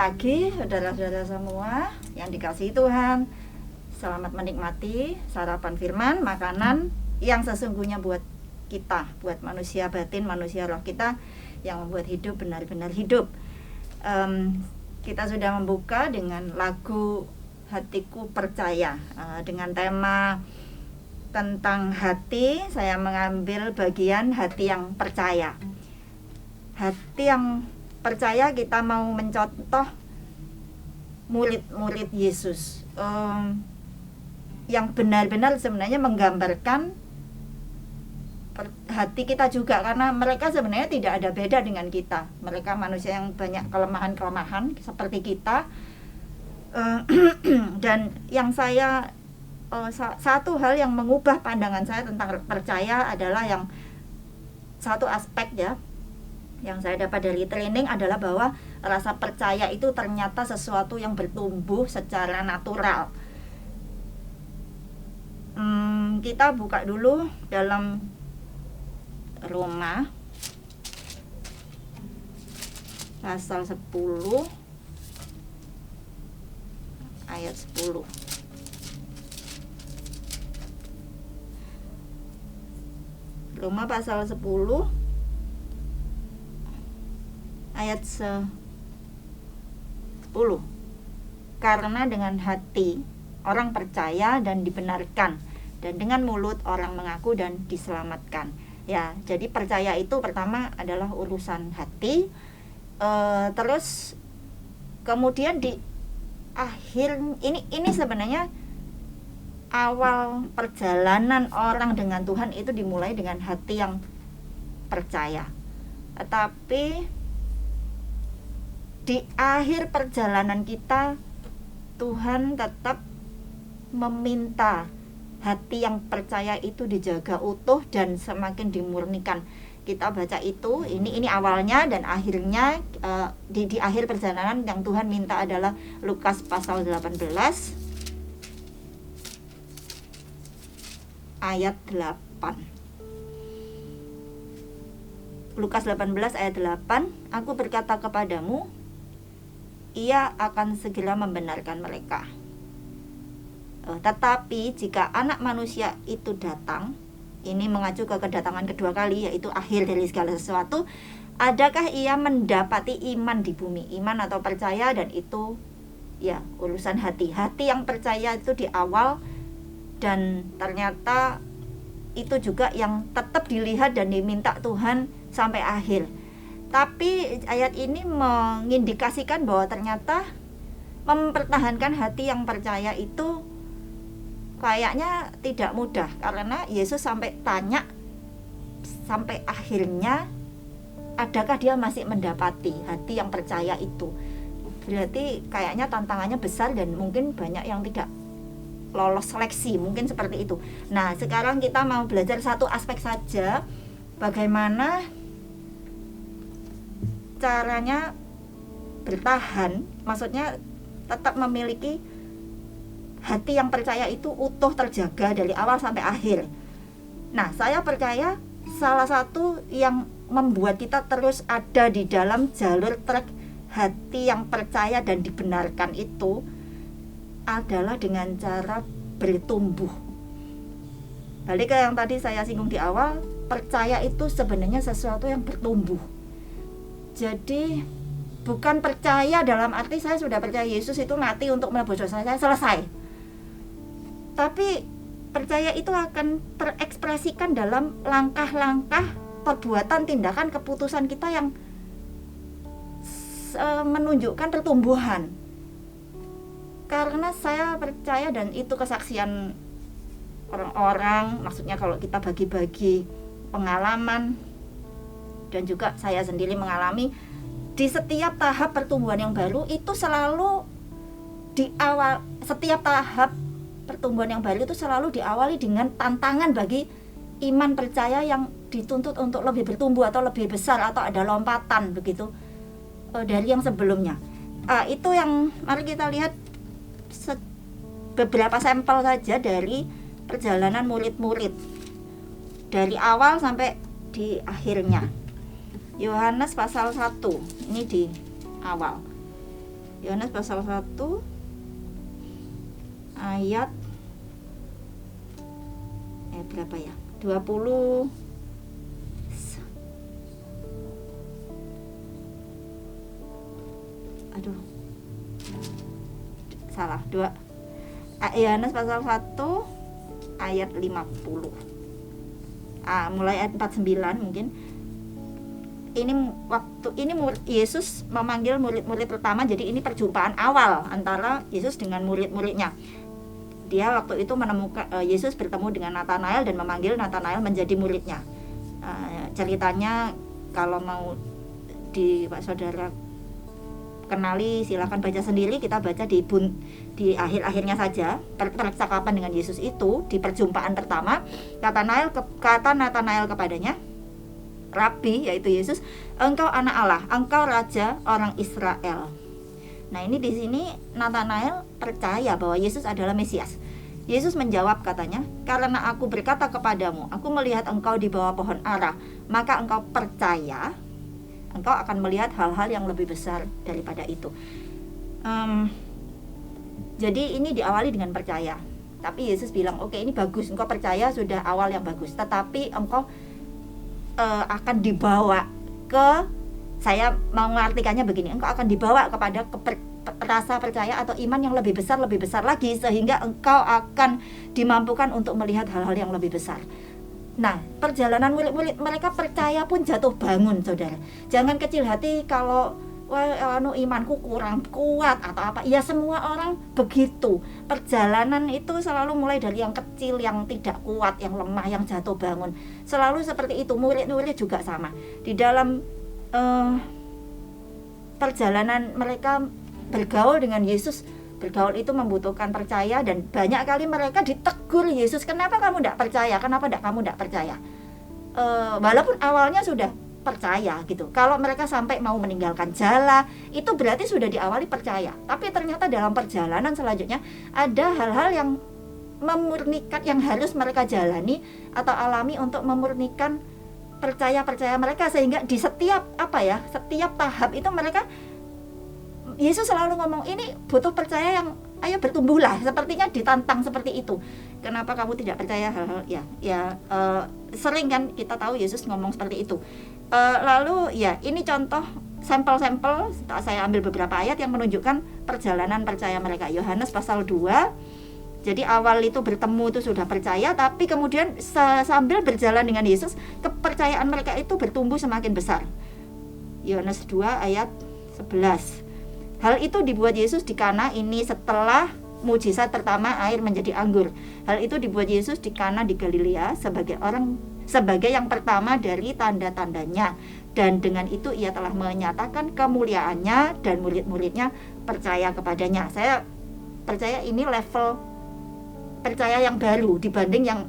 pagi, saudara-saudara semua yang dikasihi Tuhan. Selamat menikmati sarapan firman, makanan yang sesungguhnya buat kita, buat manusia batin, manusia roh kita, yang membuat hidup benar-benar hidup. Kita sudah membuka dengan lagu Hatiku Percaya, dengan tema tentang hati. Saya mengambil bagian hati yang percaya. Hati yang percaya, kita mau mencontoh murid-murid Yesus yang benar-benar sebenarnya menggambarkan hati kita juga, karena mereka sebenarnya tidak ada beda dengan kita. Mereka manusia yang banyak kelemahan-kelemahan seperti kita. Dan yang saya satu hal yang mengubah pandangan saya tentang percaya adalah yang satu aspek ya, yang saya dapat dari training adalah bahwa rasa percaya itu ternyata sesuatu yang bertumbuh secara natural. Kita buka dulu dalam Roma pasal 10 ayat 10. Roma pasal 10 ayat 10. Karena dengan hati orang percaya dan dibenarkan, dan dengan mulut orang mengaku dan diselamatkan. Ya, jadi percaya itu pertama adalah urusan hati. Terus kemudian di akhir ini sebenarnya awal perjalanan orang dengan Tuhan itu dimulai dengan hati yang percaya. Tetapi di akhir perjalanan kita, Tuhan tetap meminta hati yang percaya itu dijaga utuh dan semakin dimurnikan. Kita baca itu, ini awalnya dan akhirnya. Di akhir perjalanan yang Tuhan minta adalah Lukas pasal 18 ayat 8. Lukas 18 ayat 8, aku berkata kepadamu, ia akan segera membenarkan mereka. Tetapi jika anak manusia itu datang, ini mengacu ke kedatangan kedua kali, yaitu akhir dari segala sesuatu, adakah ia mendapati iman di bumi? Iman atau percaya, dan itu ya urusan hati. Hati yang percaya itu di awal, dan ternyata itu juga yang tetap dilihat dan diminta Tuhan sampai akhir. Tapi ayat ini mengindikasikan bahwa ternyata mempertahankan hati yang percaya itu kayaknya tidak mudah, karena Yesus sampai tanya sampai akhirnya, adakah dia masih mendapati hati yang percaya itu. Berarti kayaknya tantangannya besar dan mungkin banyak yang tidak lolos seleksi, mungkin seperti itu. Nah, sekarang kita mau belajar satu aspek saja, bagaimana caranya bertahan, maksudnya tetap memiliki hati yang percaya itu utuh, terjaga dari awal sampai akhir. Nah, saya percaya salah satu yang membuat kita terus ada di dalam jalur trek hati yang percaya dan dibenarkan itu adalah dengan cara bertumbuh. Balik ke yang tadi saya singgung di awal, percaya itu sebenarnya sesuatu yang bertumbuh. Jadi bukan percaya dalam arti saya sudah percaya Yesus itu mati untuk menebus dosa saya, selesai. Tapi percaya itu akan terekspresikan dalam langkah-langkah, perbuatan, tindakan, keputusan kita yang menunjukkan pertumbuhan. Karena saya percaya, dan itu kesaksian orang-orang, maksudnya kalau kita bagi-bagi pengalaman, dan juga saya sendiri mengalami, di setiap tahap pertumbuhan yang baru itu selalu di awal, setiap tahap pertumbuhan yang baru itu selalu diawali dengan tantangan bagi iman percaya yang dituntut untuk lebih bertumbuh atau lebih besar, atau ada lompatan begitu dari yang sebelumnya. Itu yang mari kita lihat beberapa sampel saja dari perjalanan murid-murid dari awal sampai di akhirnya. Yohanes pasal 1, ini di awal. Yohanes pasal 1 ayat berapa ya? 20 aduh salah, Yohanes pasal 1 ayat 50. Mulai ayat 49 mungkin. Ini Yesus memanggil murid-murid pertama, jadi ini perjumpaan awal antara Yesus dengan murid-muridnya. Dia waktu itu menemukan Yesus bertemu dengan Natanael dan memanggil Natanael menjadi muridnya. Ceritanya kalau mau Pak Saudara kenali, silakan baca sendiri. Kita baca di akhir-akhirnya saja percakapan dengan Yesus itu di perjumpaan pertama. Kata Natanael kepadanya, Rabi, yaitu Yesus, engkau anak Allah, engkau raja orang Israel. Nah, ini di sini Natanael percaya bahwa Yesus adalah Mesias. Yesus menjawab katanya, karena aku berkata kepadamu, aku melihat engkau di bawah pohon ara, maka engkau percaya, engkau akan melihat hal-hal yang lebih besar daripada itu. Jadi ini diawali dengan percaya. Tapi Yesus bilang, oke, ini bagus, engkau percaya, sudah awal yang bagus. Tetapi engkau akan dibawa ke, saya mau mengartikannya begini, engkau akan dibawa kepada rasa percaya atau iman yang lebih besar lagi, sehingga engkau akan dimampukan untuk melihat hal-hal yang lebih besar. Nah, perjalanan murid-murid mereka percaya pun jatuh bangun, saudara. Jangan kecil hati kalau imanku kurang kuat atau apa. Ya, semua orang begitu. Perjalanan itu selalu mulai dari yang kecil, yang tidak kuat, yang lemah, yang jatuh bangun. Selalu seperti itu. Murid-murid juga sama. Di dalam perjalanan mereka bergaul dengan Yesus, bergaul itu membutuhkan percaya, dan banyak kali mereka ditegur Yesus, kenapa kamu tidak percaya, kamu tidak percaya, walaupun awalnya sudah percaya gitu. Kalau mereka sampai mau meninggalkan jala, itu berarti sudah diawali percaya. Tapi ternyata dalam perjalanan selanjutnya ada hal-hal yang memurnikan, yang harus mereka jalani atau alami untuk memurnikan percaya mereka, sehingga di setiap tahap itu mereka, Yesus selalu ngomong, ini butuh percaya yang, ayo bertumbuhlah. Sepertinya ditantang seperti itu. Kenapa kamu tidak percaya hal-hal sering kan kita tahu Yesus ngomong seperti itu. Lalu ya, ini contoh sampel-sampel, saya ambil beberapa ayat yang menunjukkan perjalanan percaya mereka. Yohanes pasal 2. Jadi awal itu bertemu itu sudah percaya, tapi kemudian sambil berjalan dengan Yesus, kepercayaan mereka itu bertumbuh semakin besar. Yohanes 2 ayat 11. Hal itu dibuat Yesus di Kana, ini setelah mujizat pertama air menjadi anggur. Hal itu dibuat Yesus di Kana di Galilea sebagai yang pertama dari tanda-tandanya, dan dengan itu ia telah menyatakan kemuliaannya dan murid-muridnya percaya kepadanya. Saya percaya ini level percaya yang baru dibanding yang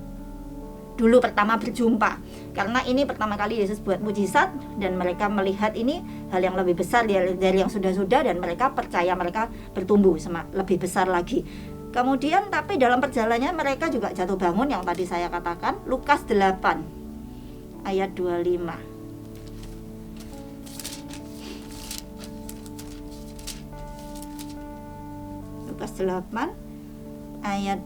dulu pertama berjumpa, karena ini pertama kali Yesus buat mujizat dan mereka melihat ini hal yang lebih besar dari yang sudah-sudah, dan mereka percaya, mereka bertumbuh lebih besar lagi. Kemudian tapi dalam perjalanannya mereka juga jatuh bangun, yang tadi saya katakan. Lukas 8 ayat 25. Lukas 8 ayat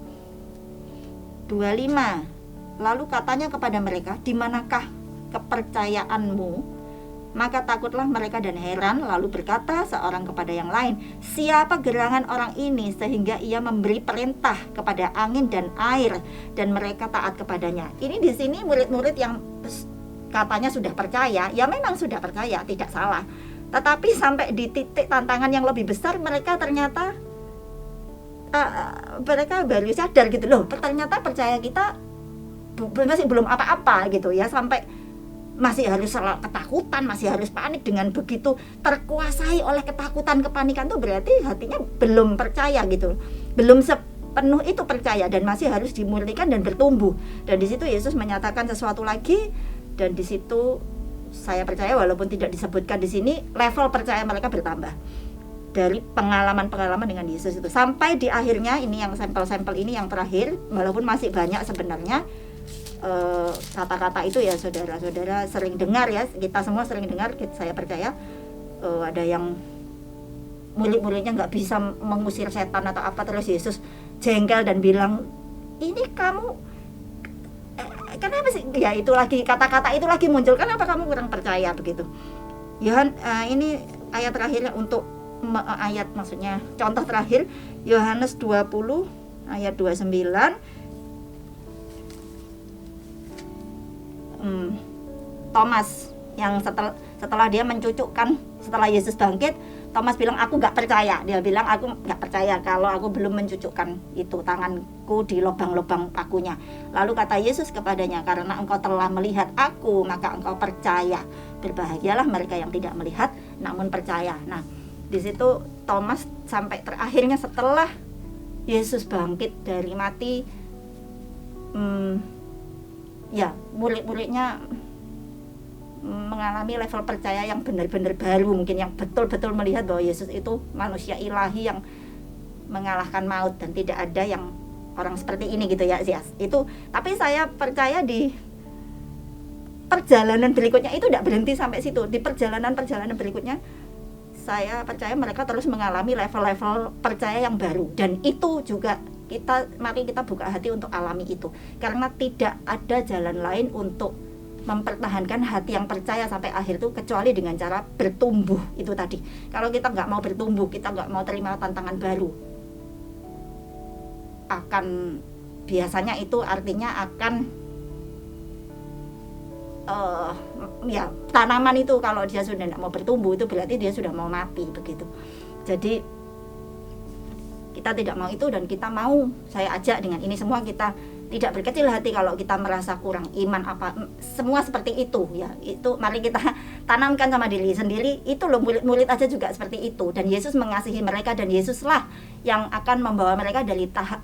25. Lalu katanya kepada mereka, di manakah kepercayaanmu? Maka takutlah mereka dan heran, lalu berkata seorang kepada yang lain, siapa gerangan orang ini sehingga ia memberi perintah kepada angin dan air, dan mereka taat kepadanya. Ini di sini murid-murid yang katanya sudah percaya, ya memang sudah percaya, tidak salah. Tetapi sampai di titik tantangan yang lebih besar, mereka ternyata mereka baru sadar gitu loh, ternyata percaya kita masih belum apa-apa gitu ya, sampai masih harus ketakutan, masih harus panik. Dengan begitu terkuasai oleh ketakutan, kepanikan, tuh berarti hatinya belum percaya gitu, belum sepenuh itu percaya, dan masih harus dimurnikan dan bertumbuh. Dan di situ Yesus menyatakan sesuatu lagi, dan di situ saya percaya walaupun tidak disebutkan di sini, level percaya mereka bertambah dari pengalaman-pengalaman dengan Yesus itu. Sampai di akhirnya, ini yang sampel-sampel ini yang terakhir, walaupun masih banyak sebenarnya. Kata-kata itu ya saudara-saudara sering dengar ya, kita semua sering dengar, saya percaya ada yang murid-muridnya nggak bisa mengusir setan atau apa, terus Yesus jengkel dan bilang, ini kamu kenapa sih, ya itu lagi kata-kata itu lagi muncul, kenapa kamu kurang percaya begitu. Ini ayat terakhir untuk maksudnya contoh terakhir, Yohanes 20 ayat 29. Thomas yang setelah dia mencucukkan, setelah Yesus bangkit, Thomas bilang, aku nggak percaya. Dia bilang, aku nggak percaya kalau aku belum mencucukkan itu tanganku di lubang-lubang pakunya. Lalu kata Yesus kepadanya, karena engkau telah melihat aku, maka engkau percaya. Berbahagialah mereka yang tidak melihat namun percaya. Nah, di situ Thomas sampai terakhirnya setelah Yesus bangkit dari mati, ya murid-muridnya mengalami level percaya yang benar-benar baru, mungkin yang betul-betul melihat bahwa Yesus itu manusia ilahi yang mengalahkan maut dan tidak ada yang orang seperti ini gitu ya, itu. Tapi saya percaya di perjalanan berikutnya itu tidak berhenti sampai situ. Di perjalanan berikutnya saya percaya mereka terus mengalami level-level percaya yang baru, dan itu juga mari kita buka hati untuk alami itu, karena tidak ada jalan lain untuk mempertahankan hati yang percaya sampai akhir itu kecuali dengan cara bertumbuh itu tadi. Kalau kita nggak mau bertumbuh, kita nggak mau terima tantangan baru, biasanya itu artinya akan ya tanaman itu kalau dia sudah tidak mau bertumbuh, itu berarti dia sudah mau mati begitu. Jadi kita tidak mau itu, dan kita mau, saya ajak dengan ini semua, kita tidak berkecil hati kalau kita merasa kurang iman apa semua seperti itu ya. Itu mari kita tanamkan sama diri sendiri. Itu loh, murid-murid aja juga seperti itu, dan Yesus mengasihi mereka, dan Yesuslah yang akan membawa mereka dari tahap,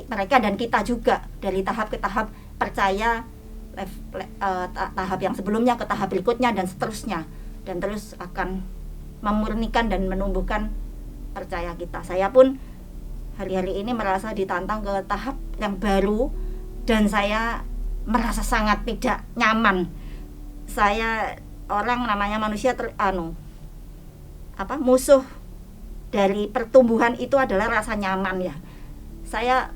mereka dan kita juga dari tahap ke tahap percaya, tahap yang sebelumnya ke tahap berikutnya dan seterusnya, dan terus akan memurnikan dan menumbuhkan percaya kita. Saya pun hari-hari ini merasa ditantang ke tahap yang baru, dan saya merasa sangat tidak nyaman. Saya orang namanya manusia musuh dari pertumbuhan itu adalah rasa nyaman ya. Saya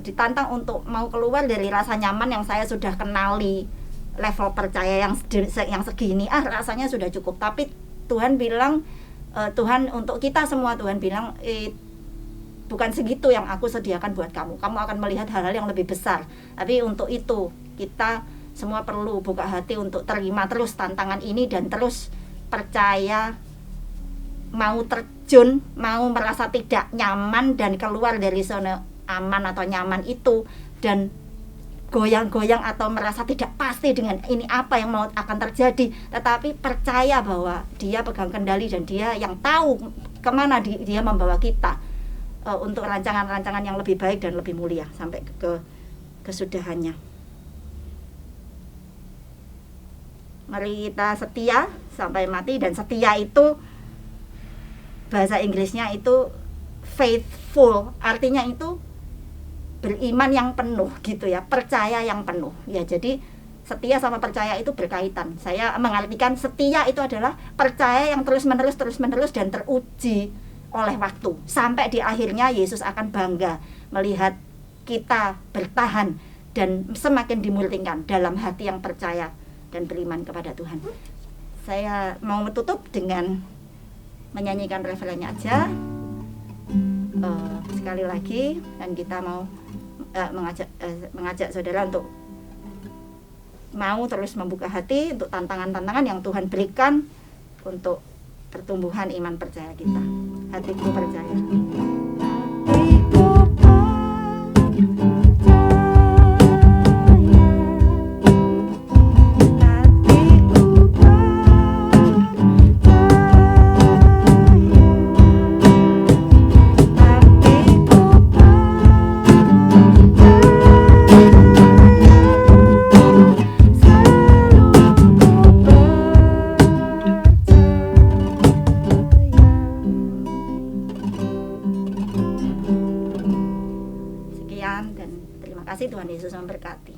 ditantang untuk mau keluar dari rasa nyaman yang saya sudah kenali, level percaya yang segini, rasanya sudah cukup. Tapi Tuhan bilang, Tuhan untuk kita semua, Tuhan bilang, bukan segitu yang aku sediakan buat kamu akan melihat hal-hal yang lebih besar. Tapi untuk itu kita semua perlu buka hati untuk terima terus tantangan ini, dan terus percaya, mau terjun, mau merasa tidak nyaman dan keluar dari zona aman atau nyaman itu, dan goyang-goyang atau merasa tidak pasti dengan ini apa yang mau akan terjadi, tetapi percaya bahwa Dia pegang kendali dan Dia yang tahu kemana Dia membawa kita untuk rancangan-rancangan yang lebih baik dan lebih mulia sampai ke kesudahannya. Mari kita setia sampai mati, dan setia itu bahasa Inggrisnya itu faithful, artinya itu beriman yang penuh gitu ya, percaya yang penuh ya. Jadi setia sama percaya itu berkaitan. Saya mengartikan setia itu adalah percaya yang terus-menerus dan teruji oleh waktu, sampai di akhirnya Yesus akan bangga melihat kita bertahan dan semakin dimulihkan dalam hati yang percaya dan beriman kepada Tuhan. Saya mau menutup dengan menyanyikan refrennya aja sekali lagi, dan kita mau mengajak saudara untuk mau terus membuka hati untuk tantangan-tantangan yang Tuhan berikan untuk pertumbuhan iman percaya kita. Hatiku percaya. Tuhan Yesus memberkati.